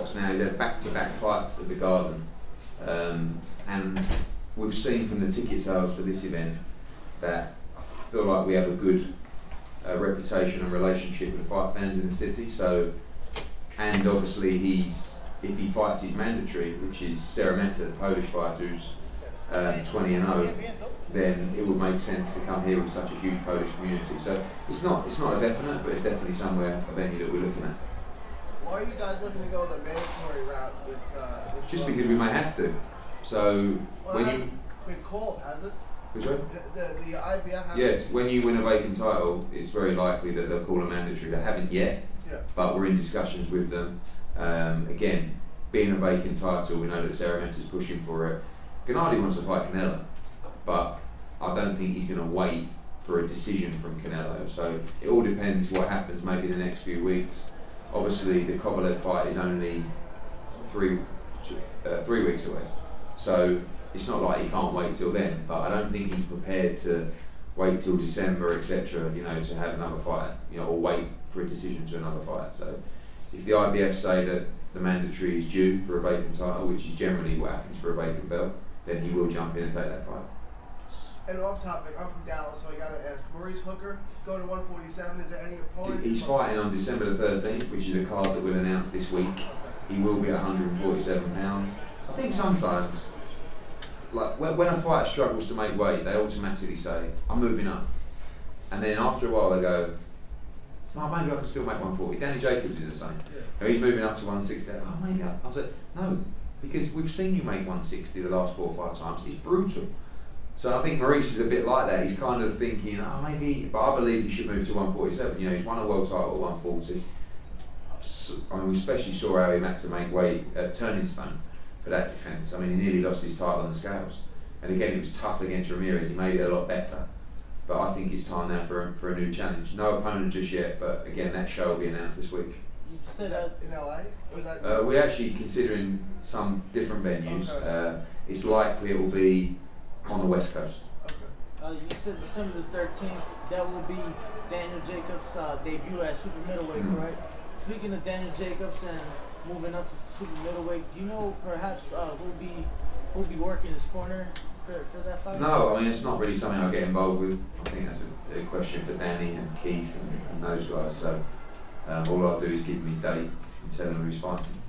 box now. He's had back-to-back fights at the Garden, and we've seen from the ticket sales for this event that I feel like we have a good reputation and relationship with fight fans in the city. So, and obviously if he fights his mandatory, which is Seremeta, the Polish fighter who's 20-0, then it would make sense to come here with such a huge Polish community. So it's not a definite, but it's definitely somewhere, a venue that we're looking at. Why are you guys looking to go the mandatory route with just because we may have to. So well, when you been called, has it? which way? The IBF has. Yes, when you win a vacant title, it's very likely that they'll call a mandatory. They haven't yet, but we're in discussions with them. Again, being a vacant title, we know that Seremeta's pushing for it. Gennady wants to fight Canelo, but I don't think he's going to wait for a decision from Canelo. So it all depends what happens maybe in the next few weeks. Obviously, the Kovalev fight is only three weeks away. So it's not like he can't wait till then, but I don't think he's prepared to wait till December, etc., you know, to have another fight, you know, or wait for a decision to another fight. So if the IBF say that the mandatory is due for a vacant title, which is generally what happens for a vacant belt, then he will jump in and take that fight. And off topic, I'm from Dallas, so I gotta ask, Maurice Hooker going to 147, is there any opponent? He's fighting on December the 13th, which is a card that we'll announce this week. He will be at 147 pounds. I think sometimes, like when a fighter struggles to make weight, they automatically say, I'm moving up. And then after a while they go, oh, maybe I can still make 140. Danny Jacobs is the same. Now he's moving up to 160. Oh, maybe I said, no, because we've seen you make 160 the last 4 or 5 times. It's brutal. So I think Maurice is a bit like that. He's kind of thinking, oh, maybe, but I believe he should move to 147. You know, he's won a world title at 140. I mean, we especially saw how he had to make weight at Turning Stone for that defence. I mean, he nearly lost his title on the scales. And again, it was tough against Ramirez. He made it a lot better. But I think it's time now for a new challenge. No opponent just yet, but again, that show will be announced this week. You said that in LA? Or is that we're actually considering some different venues. Okay. It's likely it will be on the West Coast. Okay. You said December the 13th, that will be Daniel Jacobs' debut at super middleweight, correct? Speaking of Daniel Jacobs and moving up to super middleweight, do you know perhaps who'll be working his corner for that fight? No, I mean, it's not really something I get involved with. I think that's a question for Danny and Keith and those guys. So all I'll do is give him his date and tell him who he's fighting.